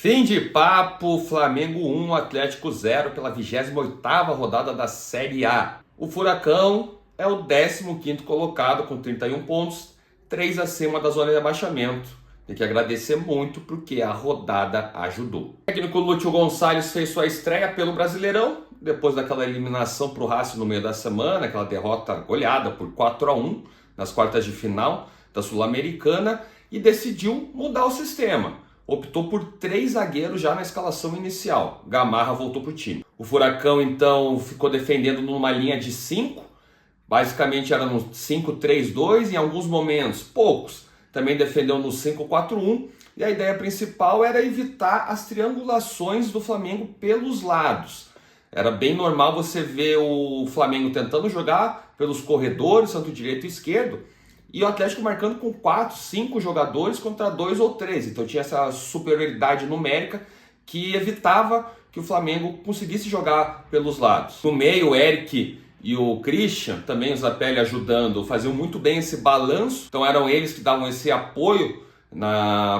Fim de papo, Flamengo 1, Atlético 0 pela 28ª rodada da Série A. O Furacão é o 15º colocado com 31 pontos, 3 acima da zona de abaixamento. Tem que agradecer muito porque a rodada ajudou. O técnico Lúcio Gonçalves fez sua estreia pelo Brasileirão, depois daquela eliminação para o Racing no meio da semana, aquela derrota goleada por 4-1 nas quartas de final da Sul-Americana, e decidiu mudar o sistema. Optou por 3 zagueiros já na escalação inicial. Gamarra voltou para o time. O Furacão, então, ficou defendendo numa linha de 5. Basicamente era no 5-3-2, em alguns momentos, poucos. Também defendeu no 5-4-1. E a ideia principal era evitar as triangulações do Flamengo pelos lados. Era bem normal você ver o Flamengo tentando jogar pelos corredores, tanto direito e esquerdo, e o Atlético marcando com 4, 5 jogadores contra 2 ou 3. Então tinha essa superioridade numérica que evitava que o Flamengo conseguisse jogar pelos lados. No meio, o Eric e o Christian, também o Zapelli ajudando, faziam muito bem esse balanço. Então eram eles que davam esse apoio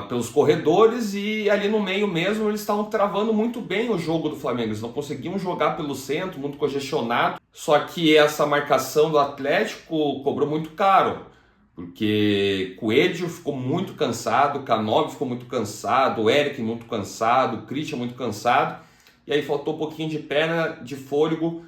pelos corredores, e ali no meio mesmo eles estavam travando muito bem o jogo do Flamengo. Eles não conseguiam jogar pelo centro, muito congestionado. Só que essa marcação do Atlético cobrou muito caro, porque Coelho ficou muito cansado, Canóbio ficou muito cansado, o Eric muito cansado, o Christian muito cansado, e aí faltou um pouquinho de perna, de fôlego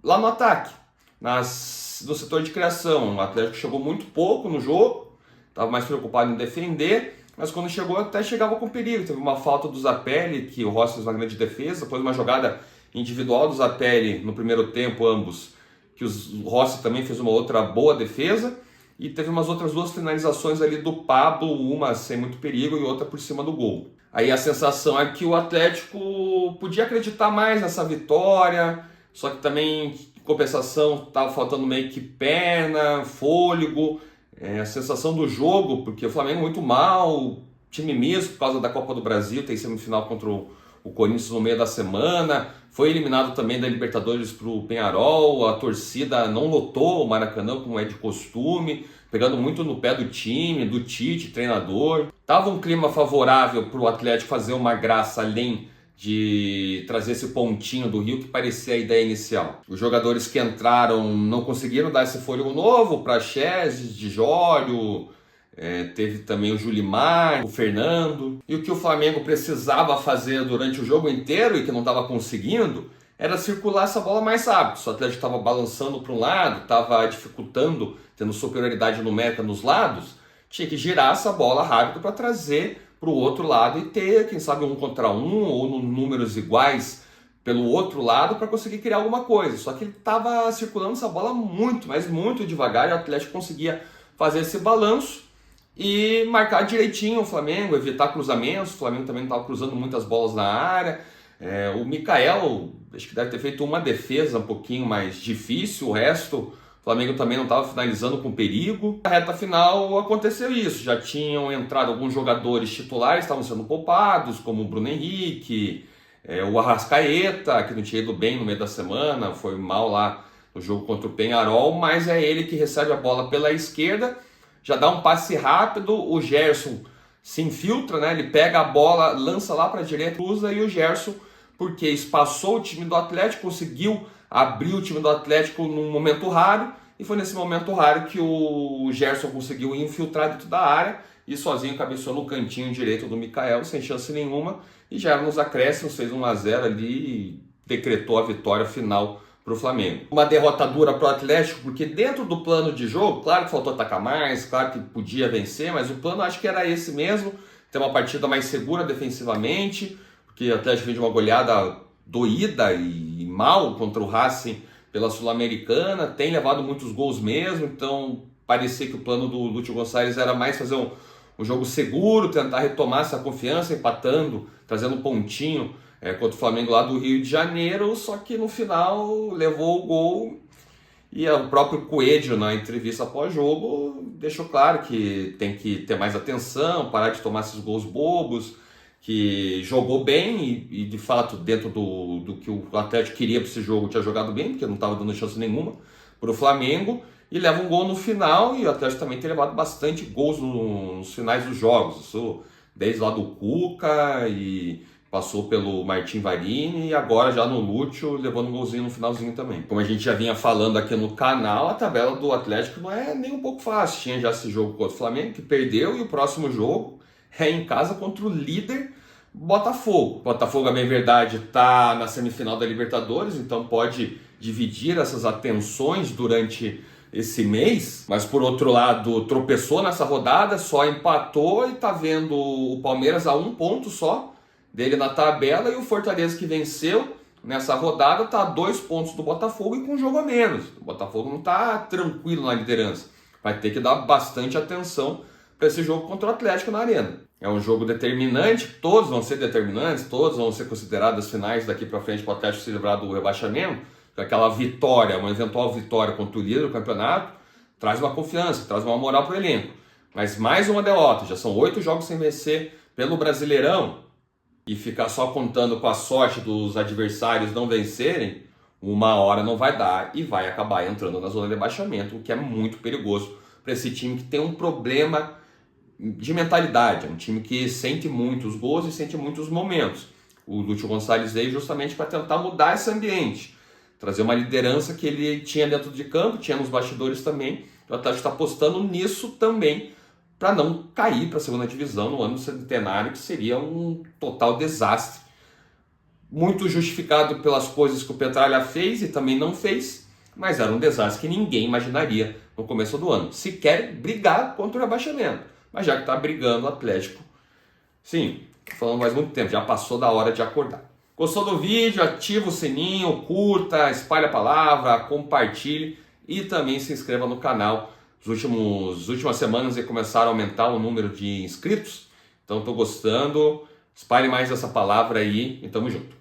lá no ataque, no setor de criação. O Atlético chegou muito pouco no jogo, estava mais preocupado em defender, mas quando chegou até chegava com perigo. Teve uma falta do Zapelli, que o Rossi fez uma grande defesa, depois uma jogada individual do Zapelli no primeiro tempo, ambos, que o Rossi também fez uma outra boa defesa. E teve umas outras 2 finalizações ali do Pablo, uma sem muito perigo e outra por cima do gol. Aí a sensação é que o Atlético podia acreditar mais nessa vitória, só que também, em compensação, estava faltando meio que perna, fôlego, a sensação do jogo, porque o Flamengo muito mal, time misto por causa da Copa do Brasil, tem semifinal contra o Corinthians no meio da semana, foi eliminado também da Libertadores para o Peñarol, a torcida não lotou o Maracanã como é de costume, pegando muito no pé do time, do Tite, treinador. Tava um clima favorável para o Atlético fazer uma graça, além de trazer esse pontinho do Rio que parecia a ideia inicial. Os jogadores que entraram não conseguiram dar esse fôlego novo, para Praxedes, Dijólio, teve também o Julimar, o Fernando. E o que o Flamengo precisava fazer durante o jogo inteiro e que não estava conseguindo era circular essa bola mais rápido. Se o Atlético estava balançando para um lado, estava dificultando, tendo superioridade numérica nos lados, tinha que girar essa bola rápido para trazer para o outro lado e ter, quem sabe, 1 contra 1 ou números iguais pelo outro lado para conseguir criar alguma coisa. Só que ele estava circulando essa bola muito, mas muito devagar, e o Atlético conseguia fazer esse balanço e marcar direitinho o Flamengo, evitar cruzamentos. O Flamengo também não estava cruzando muitas bolas na área. O Mikael, acho que deve ter feito uma defesa um pouquinho mais difícil, o resto o Flamengo também não estava finalizando com perigo. Na reta final aconteceu isso, já tinham entrado alguns jogadores titulares, estavam sendo poupados, como o Bruno Henrique, o Arrascaeta, que não tinha ido bem no meio da semana, foi mal lá no jogo contra o Peñarol, mas é ele que recebe a bola pela esquerda, já dá um passe rápido, o Gerson se infiltra, né? Ele pega a bola, lança lá para a direita, cruza, e o Gerson, porque espaçou o time do Atlético, conseguiu abrir o time do Atlético num momento raro, e foi nesse momento raro que o Gerson conseguiu infiltrar dentro da área e sozinho cabeceou no cantinho direito do Mikael, sem chance nenhuma, e já era nos acréscimos, fez 1-0 ali e decretou a vitória final para o Flamengo. Uma derrota dura para o Atlético, porque dentro do plano de jogo, claro que faltou atacar mais, claro que podia vencer, mas o plano acho que era esse mesmo, ter uma partida mais segura defensivamente, porque o Atlético veio de uma goleada doída e mal contra o Racing pela Sul-Americana, tem levado muitos gols mesmo, então parecia que o plano do Lúcio Gonçalves era mais fazer um jogo seguro, tentar retomar essa confiança, empatando, trazendo um pontinho contra o Flamengo lá do Rio de Janeiro, só que no final levou o gol, e o próprio Coelho, na entrevista pós-jogo, deixou claro que tem que ter mais atenção, parar de tomar esses gols bobos, que jogou bem e de fato, dentro do que o Atlético queria para esse jogo, tinha jogado bem, porque não estava dando chance nenhuma para o Flamengo, e leva um gol no final, e o Atlético também tem levado bastante gols nos finais dos jogos. Isso desde lá do Cuca e passou pelo Martim Varini e agora já no Lúcio, levando um golzinho no finalzinho também. Como a gente já vinha falando aqui no canal, a tabela do Atlético não é nem um pouco fácil. Tinha já esse jogo contra o Flamengo, que perdeu, e o próximo jogo é em casa contra o líder Botafogo. Botafogo, a bem verdade, está na semifinal da Libertadores, então pode dividir essas atenções durante esse mês, mas por outro lado tropeçou nessa rodada, só empatou e está vendo o Palmeiras a 1 ponto só dele na tabela, e o Fortaleza, que venceu nessa rodada, está a 2 pontos do Botafogo e com um jogo a menos. O Botafogo não está tranquilo na liderança, vai ter que dar bastante atenção para esse jogo contra o Atlético na Arena. É um jogo determinante, todos vão ser determinantes, todos vão ser consideradas finais daqui para frente para o Atlético se livrar do rebaixamento. Aquela vitória, uma eventual vitória contra o líder do campeonato, traz uma confiança, traz uma moral para o elenco. Mas mais uma derrota, já são 8 jogos sem vencer pelo Brasileirão, e ficar só contando com a sorte dos adversários não vencerem, uma hora não vai dar e vai acabar entrando na zona de rebaixamento, o que é muito perigoso para esse time que tem um problema de mentalidade. É um time que sente muitos gols e sente muitos momentos. O Lúcio Gonçalves veio justamente para tentar mudar esse ambiente, trazer uma liderança que ele tinha dentro de campo, tinha nos bastidores também. O Atlético está apostando nisso também, para não cair para a segunda divisão no ano centenário, que seria um total desastre. Muito justificado pelas coisas que o Petralha fez e também não fez, mas era um desastre que ninguém imaginaria no começo do ano. Se quer brigar contra o rebaixamento, mas já que está brigando o Atlético, sim, falando mais muito tempo, já passou da hora de acordar. Gostou do vídeo? Ativa o sininho, curta, espalhe a palavra, compartilhe e também se inscreva no canal. As últimas semanas começaram a aumentar o número de inscritos, então estou gostando. Espalhe mais essa palavra aí e tamo junto.